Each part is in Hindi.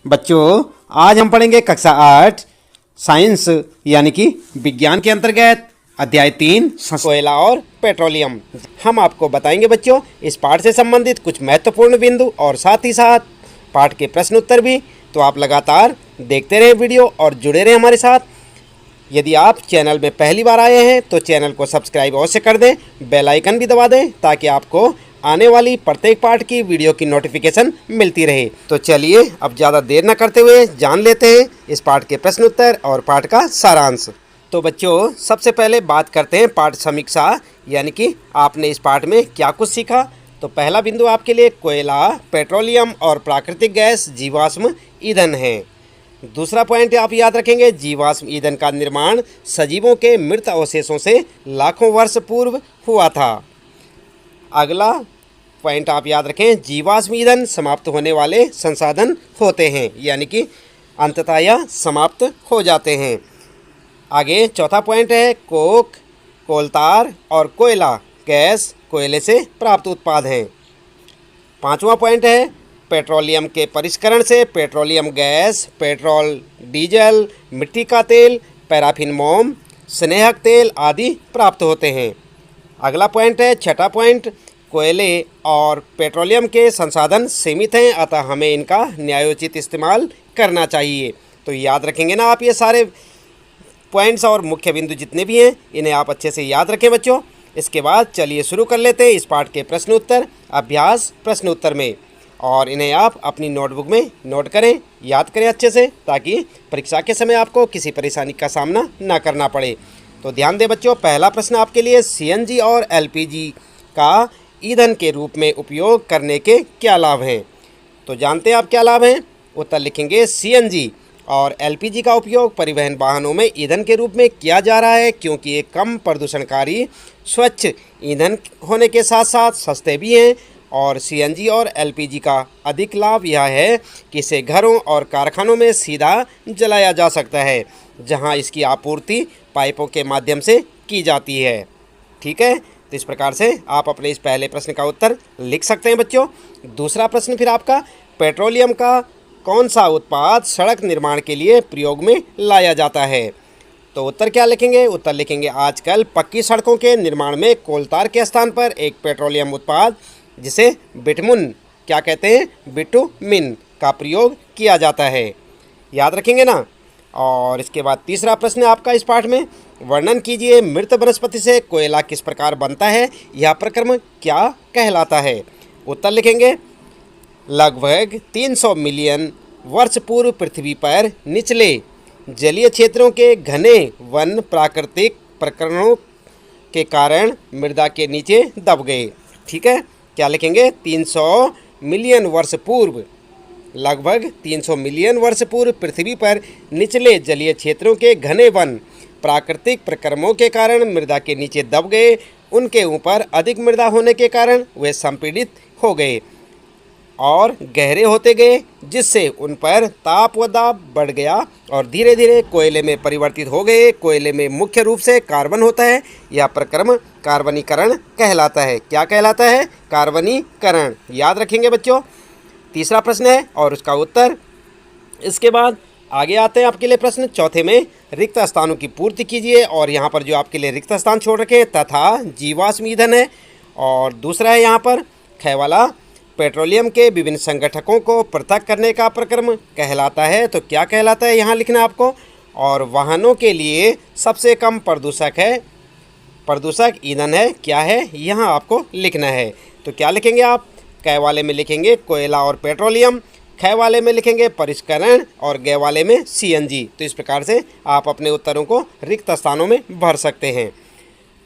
बच्चों, आज हम पढ़ेंगे कक्षा 8 साइंस यानी कि विज्ञान के अंतर्गत अध्याय 3 कोयला और पेट्रोलियम। हम आपको बताएंगे बच्चों इस पाठ से संबंधित कुछ महत्वपूर्ण बिंदु और साथ ही साथ पाठ के प्रश्न उत्तर भी। तो आप लगातार देखते रहे वीडियो और जुड़े रहे हमारे साथ। यदि आप चैनल में पहली बार आए हैं तो चैनल को सब्सक्राइब अवश्य कर दें, बेल आइकन भी दबा दें ताकि आपको आने वाली प्रत्येक पाठ की वीडियो की नोटिफिकेशन मिलती रहे। तो चलिए अब ज़्यादा देर न करते हुए जान लेते हैं इस पाठ के प्रश्न उत्तर और पाठ का सारांश। तो बच्चों, सबसे पहले बात करते हैं पाठ समीक्षा यानी कि आपने इस पाठ में क्या कुछ सीखा। तो पहला बिंदु आपके लिए कोयला, पेट्रोलियम और प्राकृतिक गैस जीवाश्म ईंधन है। दूसरा पॉइंट आप याद रखेंगे, जीवाश्म ईंधन का निर्माण सजीवों के मृत अवशेषों से लाखों वर्ष पूर्व हुआ था। अगला पॉइंट आप याद रखें, जीवाश्म ईंधन समाप्त होने वाले संसाधन होते हैं यानी कि अंततः यह समाप्त हो जाते हैं। आगे चौथा पॉइंट है, कोक, कोलतार और कोयला गैस कोयले से प्राप्त उत्पाद हैं। पांचवा पॉइंट है, पेट्रोलियम के परिष्करण से पेट्रोलियम गैस, पेट्रोल, डीजल, मिट्टी का तेल, पैराफिन मोम, स्नेहक तेल आदि प्राप्त होते हैं। अगला पॉइंट है, छठा पॉइंट, कोयले और पेट्रोलियम के संसाधन सीमित हैं, अतः हमें इनका न्यायोचित इस्तेमाल करना चाहिए। तो याद रखेंगे ना आप ये सारे पॉइंट्स और मुख्य बिंदु जितने भी हैं, इन्हें आप अच्छे से याद रखें बच्चों। इसके बाद चलिए शुरू कर लेते हैं इस पाठ के प्रश्न उत्तर अभ्यास प्रश्न उत्तर में, और इन्हें आप अपनी नोटबुक में नोट करें, याद करें अच्छे से ताकि परीक्षा के समय आपको किसी परेशानी का सामना ना करना पड़े। तो ध्यान दें बच्चों, पहला प्रश्न आपके लिए, सीएनजी और एलपीजी का ईंधन के रूप में उपयोग करने के क्या लाभ हैं। तो जानते हैं आप क्या लाभ हैं। उत्तर लिखेंगे, सीएनजी और एलपीजी का उपयोग परिवहन वाहनों में ईंधन के रूप में किया जा रहा है क्योंकि ये कम प्रदूषणकारी स्वच्छ ईंधन होने के साथ साथ सस्ते भी हैं। और सीएनजी और एलपीजी का अधिक लाभ यह है कि इसे घरों और कारखानों में सीधा जलाया जा सकता है जहां इसकी आपूर्ति पाइपों के माध्यम से की जाती है। ठीक है, तो इस प्रकार से आप अपने इस पहले प्रश्न का उत्तर लिख सकते हैं बच्चों। दूसरा प्रश्न फिर आपका, पेट्रोलियम का कौन सा उत्पाद सड़क निर्माण के लिए प्रयोग में लाया जाता है। तो उत्तर क्या लिखेंगे। उत्तर लिखेंगे, आजकल पक्की सड़कों के निर्माण में कोलतार के स्थान पर एक पेट्रोलियम उत्पाद जिसे बिटमुन क्या कहते हैं, बिटुमिन का प्रयोग किया जाता है। याद रखेंगे ना। और इसके बाद तीसरा प्रश्न आपका इस पाठ में, वर्णन कीजिए मृत वनस्पति से कोयला किस प्रकार बनता है, यह प्रक्रम क्या कहलाता है। उत्तर लिखेंगे, लगभग 300 मिलियन वर्ष पूर्व पृथ्वी पर निचले जलीय क्षेत्रों के घने वन प्राकृतिक प्रकरणों के कारण मृदा के नीचे दब गए। ठीक है, क्या लिखेंगे, 300 मिलियन वर्ष पूर्व, लगभग 300 मिलियन वर्ष पूर्व पृथ्वी पर निचले जलीय क्षेत्रों के घने वन प्राकृतिक प्रक्रमों के कारण मृदा के नीचे दब गए। उनके ऊपर अधिक मृदा होने के कारण वे संपीड़ित हो गए और गहरे होते गए, जिससे उन पर ताप व दाब बढ़ गया और धीरे धीरे कोयले में परिवर्तित हो गए। कोयले में मुख्य रूप से कार्बन होता है। यह प्रक्रम कार्बनीकरण कहलाता है। क्या कहलाता है, कार्बनीकरण। याद रखेंगे बच्चों। तीसरा प्रश्न है और उसका उत्तर। इसके बाद आगे आते हैं आपके लिए प्रश्न चौथे में, रिक्त स्थानों की पूर्ति कीजिए। और यहाँ पर जो आपके लिए रिक्त स्थान छोड़ रखे तथा जीवाश्म ईंधन है। और दूसरा है यहाँ पर ख वाला, पेट्रोलियम के विभिन्न संगठकों को पृथक करने का प्रक्रम कहलाता है। तो क्या कहलाता है यहाँ लिखना आपको। और वाहनों के लिए सबसे कम प्रदूषक ईंधन है, क्या है यहाँ आपको लिखना है। तो क्या लिखेंगे आप, क वाले में लिखेंगे कोयला और पेट्रोलियम, ख वाले में लिखेंगे परिष्करण और ग वाले में सीएनजी। तो इस प्रकार से आप अपने उत्तरों को रिक्त स्थानों में भर सकते हैं।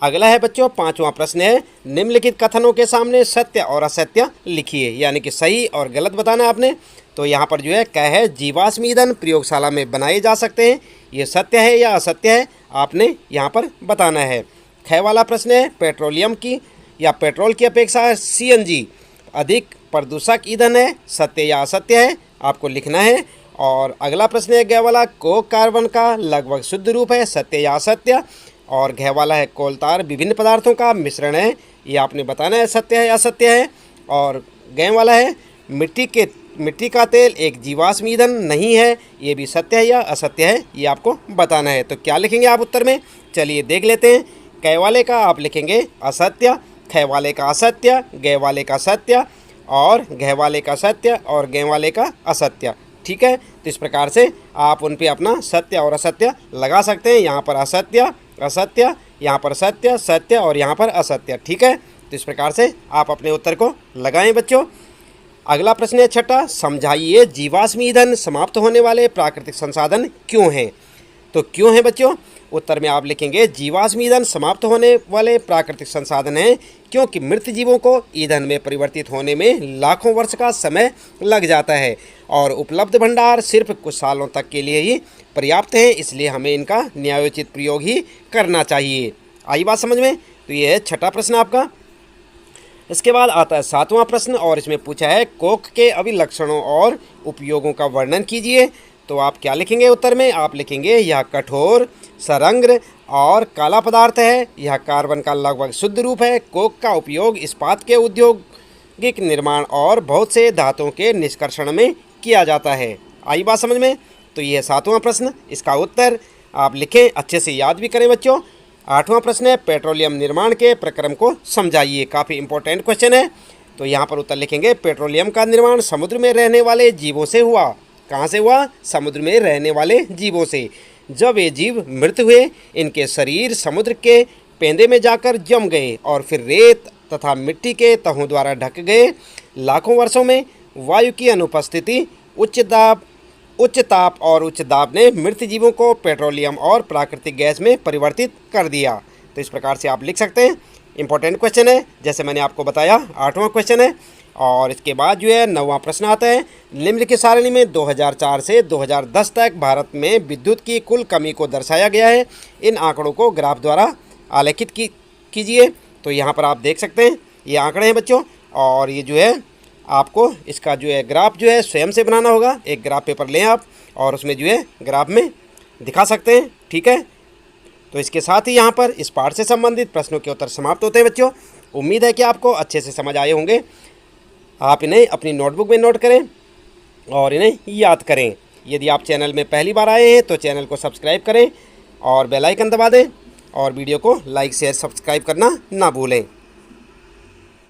अगला है बच्चों पांचवा प्रश्न है, निम्नलिखित कथनों के सामने सत्य और असत्य लिखिए, यानी कि सही और गलत बताना आपने। तो यहाँ पर जो है क है, जीवाश्म ईंधन प्रयोगशाला में बनाए जा सकते हैं, ये सत्य है या असत्य है आपने यहाँ पर बताना है। ख वाला प्रश्न है, पेट्रोलियम की या पेट्रोल की अपेक्षा सीएनजी अधिक प्रदूषक ईंधन है, सत्य या असत्य है आपको लिखना है। और अगला प्रश्न है ग वाला, कोक कार्बन का लगभग शुद्ध रूप है, सत्य या असत्य। और घ वाला है, कोलतार विभिन्न पदार्थों का मिश्रण है, ये आपने बताना है सत्य है या असत्य है। और ग वाला है, मिट्टी के मिट्टी का तेल एक जीवाश्म ईंधन नहीं है, ये भी सत्य है या असत्य है, ये आपको बताना है। तो क्या लिखेंगे आप उत्तर में, चलिए देख लेते हैं। कै वाले का आप लिखेंगे असत्य, ख वाले का असत्य, ग वाले का सत्य और घ वाले का सत्य और ग वाले का असत्य। ठीक है, तो इस प्रकार से आप उन पे अपना सत्य और असत्य लगा सकते हैं। यहाँ पर असत्य असत्य, यहाँ पर सत्य सत्य और यहाँ पर असत्य। ठीक है, तो इस प्रकार से आप अपने उत्तर को लगाएं बच्चों। अगला प्रश्न है छठा, समझाइए जीवाश्म ईंधन समाप्त होने वाले प्राकृतिक संसाधन क्यों हैं। तो क्यों हैं बच्चों, उत्तर में आप लिखेंगे जीवाश्म ईंधन समाप्त होने वाले प्राकृतिक संसाधन हैं क्योंकि मृत जीवों को ईंधन में परिवर्तित होने में लाखों वर्ष का समय लग जाता है और उपलब्ध भंडार सिर्फ कुछ सालों तक के लिए ही पर्याप्त है, इसलिए हमें इनका न्यायोचित प्रयोग ही करना चाहिए। आई बात समझ में। तो ये है छठा प्रश्न आपका। इसके बाद आता है सातवां प्रश्न और इसमें पूछा है कोक के अभिलक्षणों और उपयोगों का वर्णन कीजिए। तो आप क्या लिखेंगे उत्तर में, आप लिखेंगे यह कठोर, सरंग्र और काला पदार्थ है, यह कार्बन का लगभग शुद्ध रूप है। कोक का उपयोग इस्पात के औद्योगिक निर्माण और बहुत से धातुओं के निष्कर्षण में किया जाता है। आई बात समझ में। तो यह सातवां प्रश्न, इसका उत्तर आप लिखें, अच्छे से याद भी करें बच्चों। आठवां प्रश्न है पेट्रोलियम निर्माण के प्रक्रम को समझाइए। काफ़ी इंपॉर्टेंट क्वेश्चन है। तो यहाँ पर उत्तर लिखेंगे पेट्रोलियम का निर्माण समुद्र में रहने वाले जीवों से हुआ। कहाँ से हुआ, समुद्र में रहने वाले जीवों से। जब ये जीव मृत हुए इनके शरीर समुद्र के पेंदे में जाकर जम गए और फिर रेत तथा मिट्टी के तहों द्वारा ढक गए। लाखों वर्षों में वायु की अनुपस्थिति, उच्च ताप और उच्च दाब ने मृत जीवों को पेट्रोलियम और प्राकृतिक गैस में परिवर्तित कर दिया। तो इस प्रकार से आप लिख सकते हैं। इंपॉर्टेंट क्वेश्चन है, जैसे मैंने आपको बताया आठवां क्वेश्चन है। और इसके बाद जो है नौवां प्रश्न आता है, निम्नलिखित सारणी में 2004 से 2010 तक भारत में विद्युत की कुल कमी को दर्शाया गया है। इन आंकड़ों को ग्राफ द्वारा आलेखित कीजिए। तो यहाँ पर आप देख सकते हैं ये आंकड़े हैं बच्चों, और ये जो है आपको इसका जो है ग्राफ जो है स्वयं से बनाना होगा। एक ग्राफ पेपर लें आप और उसमें जो है ग्राफ में दिखा सकते हैं। ठीक है, तो इसके साथ ही यहाँ पर इस पाठ से संबंधित प्रश्नों के उत्तर समाप्त होते हैं बच्चों। उम्मीद है कि आपको अच्छे से समझ आए होंगे। आप इन्हें अपनी नोटबुक में नोट करें और इन्हें याद करें। यदि आप चैनल में पहली बार आए हैं तो चैनल को सब्सक्राइब करें और बेल आइकन दबा दें और वीडियो को लाइक शेयर सब्सक्राइब करना ना भूलें।